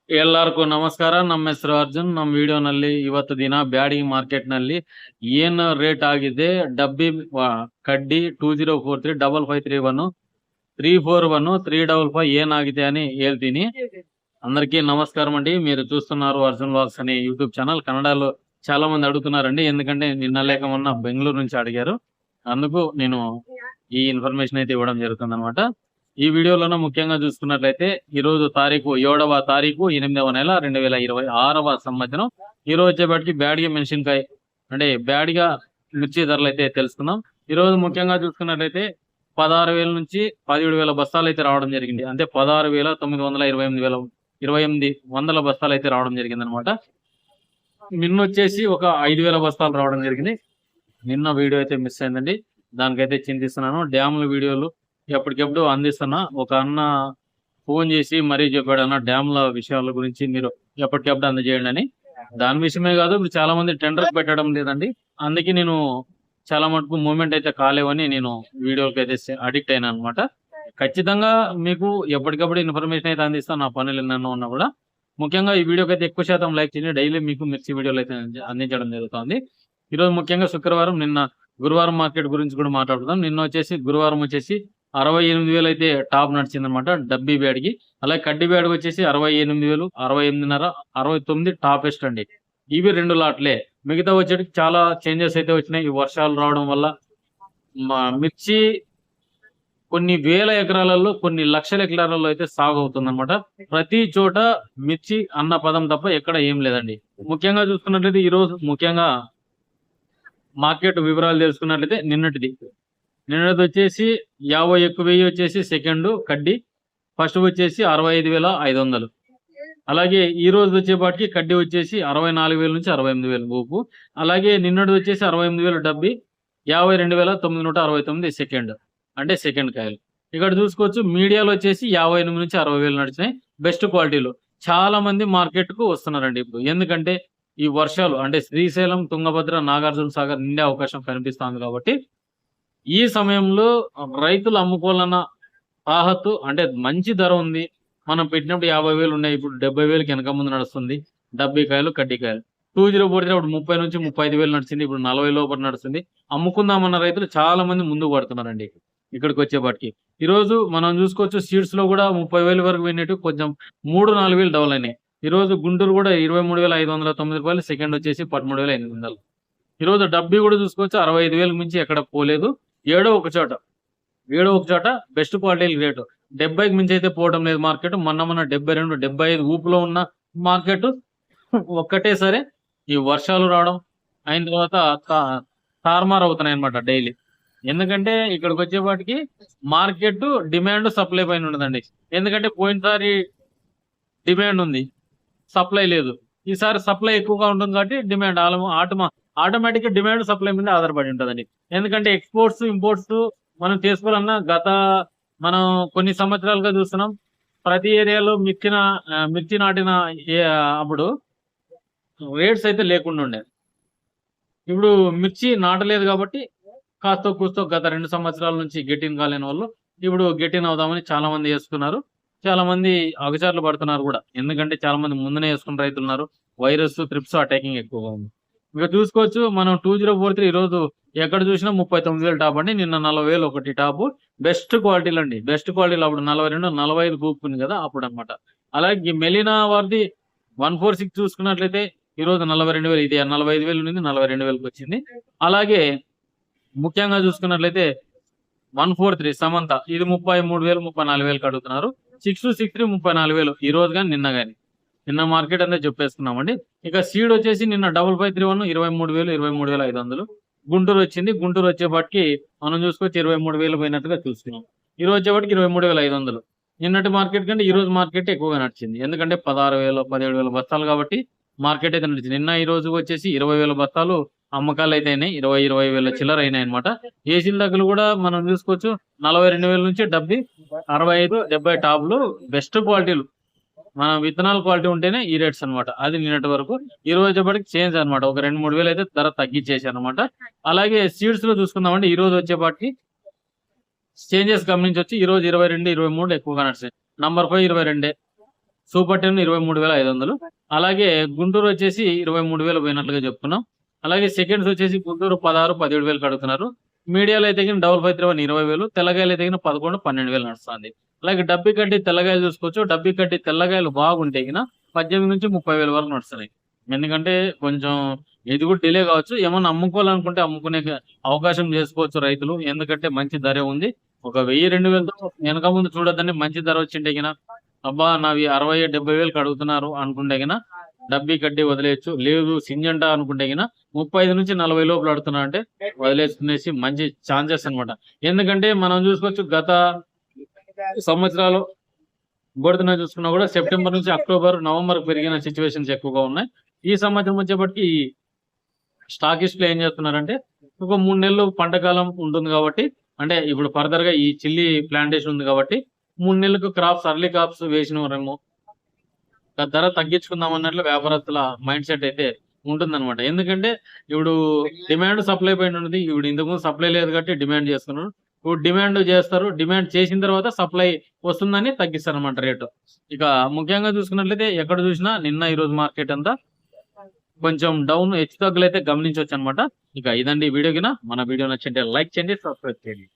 ಎಲ್ಲರಿಗೂ ನಮಸ್ಕಾರ. ನಮ್ಮ ಹೆಸರು ಅರ್ಜುನ್. ನಮ್ಮ ವಿಡಿಯೋನಲ್ಲಿ ಇವತ್ತು ದಿನ ಬ್ಯಾಡಗಿ ಮಾರ್ಕೆಟ್ನಲ್ಲಿ ಏನು ರೇಟ್ ಆಗಿದೆ, ಡಬ್ಬಿ ಕಡ್ಡಿ 2043 5531 341 355 ఏనాగితే అని ಹೇಳ್ತೀನಿ. అందరికీ నమస్కారం అండి. మీరు చూస్తున్నారు అర్జున్ వ్లాగ్స్ అనే యూట్యూబ్ ఛానల్. కన్నడలో చాలా మంది అడుగుతున్నారండి, ఎందుకంటే నిన్న లేక మొన్న బెంగళూరు నుంచి అడిగారు. అందుకు నేను ఈ ఇన్ఫర్మేషన్ అయితే ఇవ్వడం జరుగుతుంది అనమాట. ఈ వీడియోలోనే ముఖ్యంగా చూసుకున్నట్లయితే ఈ రోజు తారీఖు 7వ తారీఖు 8వ నెల 2026వ సంవత్సరం. ఈ రోజు వచ్చేపటికి బ్యాడ్గా మెన్షన్కాయ అంటే బ్యాడ్గా మిర్చి ధరలు అయితే తెలుసుకుందాం. ఈ రోజు ముఖ్యంగా చూసుకున్నట్లయితే 16,000 నుంచి 17,000 బస్తాలు అయితే రావడం జరిగింది. అంటే 16,928 బస్తాలు అయితే రావడం జరిగింది అనమాట. నిన్న వచ్చేసి ఒక 5,000 బస్తాలు రావడం జరిగింది. నిన్న వీడియో అయితే మిస్ అయిందండి, దానికైతే చింతిస్తున్నాను. డ్యాముల వీడియోలు ఎప్పటికెప్పుడు అందిస్తున్నా. ఒక అన్న ఫోన్ చేసి మరీ చెప్పాడు, అన్న డ్యాముల విషయాల గురించి మీరు ఎప్పటికెప్పుడు అందజేయండి అని. దాని విషయమే కాదు, ఇప్పుడు చాలా మంది టెండర్ పెట్టడం లేదండి. అందుకే నేను చాలా మటుకు మూమెంట్ అయితే కాలేవని నేను వీడియోకి అయితే అడిక్ట్ అయినా అనమాట. ఖచ్చితంగా మీకు ఎప్పటికప్పుడు ఇన్ఫర్మేషన్ అయితే అందిస్తాను, నా పనులు ఎన్నో ఉన్నా కూడా. ముఖ్యంగా ఈ వీడియోకి అయితే ఎక్కువ శాతం లైక్ చేయండి. డైలీ మీకు మిర్చి వీడియోలు అయితే అందించడం జరుగుతుంది. ఈరోజు ముఖ్యంగా శుక్రవారం, నిన్న గురువారం మార్కెట్ గురించి కూడా మాట్లాడుతాం. నిన్న వచ్చేసి గురువారం వచ్చేసి 68,000 అయితే టాప్ నడిచింది అనమాట డబ్బీ బ్యాడ్కి. అలాగే కడ్డీ బ్యాడ్కి వచ్చేసి 68,000, 68,500, 69 టాపెస్ట్ అండి. ఇవి 2 లాట్లే. మిగతా వచ్చేటికి చాలా చేంజెస్ అయితే వచ్చినాయి ఈ వర్షాలు రావడం వల్ల. మిర్చి కొన్ని వేల ఎకరాలలో, కొన్ని లక్షల ఎకరాలలో అయితే సాగు అవుతుంది అనమాట. ప్రతి చోట మిర్చి అన్న పదం తప్ప ఎక్కడ ఏం లేదండి. ముఖ్యంగా చూసుకున్నట్లయితే ఈ రోజు ముఖ్యంగా మార్కెట్ వివరాలు తెలుసుకున్నట్లయితే నిన్నటిది వచ్చేసి 51,000 వచ్చేసి సెకండ్ కడ్డీ, ఫస్ట్ వచ్చేసి 65,500. అలాగే ఈ రోజు వచ్చేపాటికి కడ్డీ వచ్చేసి 64,000 నుంచి 68,000 ఊపు. అలాగే నిన్నటి వచ్చేసి 68,000 డబ్బీ, 52,969 సెకండ్, అంటే సెకండ్ కాయలు. ఇక్కడ చూసుకోవచ్చు మీడియాలో వచ్చేసి 58 నుంచి 60,000 నడిచినాయి. బెస్ట్ క్వాలిటీలో చాలా మంది మార్కెట్ కు వస్తున్నారండి ఇప్పుడు. ఎందుకంటే ఈ వర్షాలు అంటే శ్రీశైలం, తుంగభద్ర, నాగార్జున సాగర్ నిండే అవకాశం కనిపిస్తుంది కాబట్టి ఈ సమయంలో రైతులు అమ్ముకోవాలన్న తాహత్తు, అంటే మంచి ధర ఉంది. మనం పెట్టినప్పుడు 50,000 ఉన్నాయి, ఇప్పుడు 70,000కి వెనక ముందు నడుస్తుంది. డబ్బీ కాయలు, కడ్డీ కాయలు 2043 అప్పుడు 30 నుంచి 35,000 నడిచింది, ఇప్పుడు 40 లోపల నడుస్తుంది. అమ్ముకుందామన్న రైతులు చాలా మంది ముందుకు పడుతున్నారండి ఇక్కడికి వచ్చేపాటికి. ఈ రోజు మనం చూసుకోవచ్చు సీడ్స్ లో కూడా 30,000 వరకు పోయినట్టు, కొంచెం 3-4,000 డబల్ అయినాయి. ఈ రోజు గుంటూరు కూడా 23,509 రూపాయలు, సెకండ్ వచ్చేసి 13,800. ఈ రోజు డబ్బీ కూడా చూసుకోవచ్చు 65,000 మించి ఎక్కడ పోలేదు. ఏడో ఒక చోట బెస్ట్ క్వాలిటీ రేటు 70కి మించి అయితే పోవడం లేదు మార్కెట్. మొన్న 72, 75 ఊపులో ఉన్న మార్కెట్ ఒక్కటేసరి ఈ వర్షాలు రావడం అయిన తర్వాత తారుమారు అవుతున్నాయి అనమాట డైలీ. ఎందుకంటే ఇక్కడికి వచ్చేపాటికి మార్కెట్ డిమాండ్ సప్లై పైన ఉండదండి. ఎందుకంటే పోయినసారి డిమాండ్ ఉంది, సప్లై లేదు. ఈసారి సప్లై ఎక్కువగా ఉంటుంది కాబట్టి డిమాండ్ ఆటోమేటిక్ గా డిమాండ్ సప్లై మీద ఆధారపడి ఉంటుందండి. ఎందుకంటే ఎక్స్పోర్ట్స్, ఇంపోర్ట్స్ మనం చేసుకోవాలన్నా మనం కొన్ని సంవత్సరాలుగా చూస్తున్నాం. ప్రతి ఏరియాలో మిర్చి నాటిన అప్పుడు రేట్స్ అయితే లేకుండా ఉండే. ఇప్పుడు మిర్చి నాటలేదు కాబట్టి కాస్త కూస్తో గత 2 సంవత్సరాల నుంచి గెటిన్ కాలేని వాళ్ళు ఇప్పుడు గెటిన్ అవుదామని చాలా మంది వేసుకున్నారు. చాలా మంది అగచాట్లు పడుతున్నారు కూడా, ఎందుకంటే చాలా మంది ముందునే వేసుకున్న రైతులు ఉన్నారు. వైరస్, త్రిప్స్ అటాకింగ్ ఎక్కువగా ఉంది. ఇక చూసుకోవచ్చు మనం 2043 ఈ రోజు ఎక్కడ చూసినా 39,000 టాప్ అండి. నిన్న 40,000 ఒకటి టాప్. బెస్ట్ క్వాలిటీలు అండి, బెస్ట్ క్వాలిటీలు. అప్పుడు 42, 45 కూపుకుంది కదా అప్పుడు అనమాట. అలాగే మెలినా వారిది 146 చూసుకున్నట్లయితే ఈ రోజు 42,000, ఇది 45,000 నుండి 42,000కి వచ్చింది. అలాగే ముఖ్యంగా చూసుకున్నట్లయితే 143 సమంత, ఇది 33,000, 34,000కి అడుగుతున్నారు. 6263 34,000 ఈ రోజు కానీ నిన్న మార్కెట్ అంతా చెప్పేసుకున్నామండి. ఇక సీడ్ వచ్చేసి నిన్న 5531 23,000, 23,500 గుంటూరు వచ్చింది. గుంటూరు వచ్చేపాటికి మనం చూసుకోవచ్చు 23,000 పోయినట్టుగా చూస్తున్నాం. ఈ రోజు వచ్చేపాటికి 23,500. నిన్నటి మార్కెట్ కంటే ఈ రోజు మార్కెట్ ఎక్కువగా నడిచింది, ఎందుకంటే 16,000, 17,000 బస్తాలు కాబట్టి మార్కెట్ అయితే నడిచింది. నిన్న ఈ రోజు వచ్చేసి 20,000 బస్తాలు అమ్మకాలు అయితే అయినాయి. 20,000 చిల్లర అయినాయి అనమాట. ఏసీల దగ్గర కూడా మనం చూసుకోవచ్చు 42,000 నుంచి 65, 70 టాప్లు. బెస్ట్ క్వాలిటీలు, మన విత్తనాల క్వాలిటీ ఉంటేనే ఈ రేట్స్ అనమాట. అది నిన్నటి వరకు. ఈ రోజు వచ్చేప్పటికి చేంజ్ అనమాట, ఒక 2-3 అయితే ధర తగ్గించేసి అనమాట. అలాగే సీడ్స్ లో చూసుకుందామండి. ఈ రోజు వచ్చేపాటికి చేంజెస్ గమనించవచ్చు. ఈ రోజు 22, 23 ఎక్కువగా నడిచాయి. Number 5 22, super 10 23,500. అలాగే గుంటూరు వచ్చేసి 23,000 పోయినట్లుగా చెప్తున్నాం. అలాగే సెకండ్స్ వచ్చేసి గుంటూరు 16, 17,000 అడుగుతున్నారు. మీడియాలో అయితే 5531 20,000, తెల్లగాయలు అయితే 11, 12,000 నడుస్తుంది. అలాగే డబ్బి కడ్డి తెల్లగాయలు చూసుకోవచ్చు. డబ్బి కడ్డి తెల్లగాయలు బాగుంటే 18 నుంచి 30,000 వరకు నడుస్తున్నాయి. ఎందుకంటే కొంచెం ఇది కూడా డిలే కావచ్చు. ఏమన్నా అమ్ముకోవాలనుకుంటే అమ్ముకునే అవకాశం చేసుకోవచ్చు రైతులు. ఎందుకంటే మంచి ధరే ఉంది. ఒక 1000, 2,000తో వెనక ముందు చూడొద్దని మంచి ధర వచ్చింటే అబ్బా నావి 60, 70,000 అడుగుతున్నారు అనుకుంటే డబ్బి కడ్డి వదిలేయచ్చు. లేదు సింజంటా అనుకుంటే 35 నుంచి 40 లోపల అడుగుతున్నా అంటే వదిలేసుకునేసి మంచి ఛాన్సెస్ అన్నమాట. ఎందుకంటే మనం చూసుకోవచ్చు గత సంవత్సరాలు బుడతన చూసుకున్నా కూడా సెప్టెంబర్ నుంచి అక్టోబర్, నవంబర్ పెరిగిన సిచ్యువేషన్స్ ఎక్కువగా ఉన్నాయి. ఈ సంవత్సరం వచ్చేప్పటికి స్టాకిస్టులు ఏం చేస్తున్నారంటే ఒక 3 నెలలు పంట కాలం ఉంటుంది కాబట్టి, అంటే ఇప్పుడు ఫర్దర్ గా ఈ చిల్లీ ప్లాంటేషన్ ఉంది కాబట్టి 3 నెలలకు క్రాప్స్ అర్లీ క్రాప్స్ వేసినవారేమో ధర తగ్గించుకుందాం అన్నట్లు వ్యాపారస్తుల మైండ్ సెట్ అయితే ఉంటుందన్నమాట. ఎందుకంటే ఇప్పుడు డిమాండ్ సప్లై పైన ఉన్నది. ఇప్పుడు ఇంతకుముందు సప్లై లేదు కాబట్టి డిమాండ్ చేస్తున్నారు. ఇప్పుడు డిమాండ్ చేస్తారు. డిమాండ్ చేసిన తర్వాత సప్లై వస్తుందని తగ్గిస్తారు అన్నమాట రేటు. ఇక ముఖ్యంగా చూసుకున్నట్లయితే ఎక్కడ చూసినా నిన్న ఈ రోజు మార్కెట్ అంతా కొంచెం డౌన్ హెచ్చు తగ్గులైతే గమనించవచ్చు అనమాట. ఇక ఇదండి వీడియో మన వీడియో నచ్చింటే లైక్ చేయండి, సబ్స్క్రైబ్ చేయండి.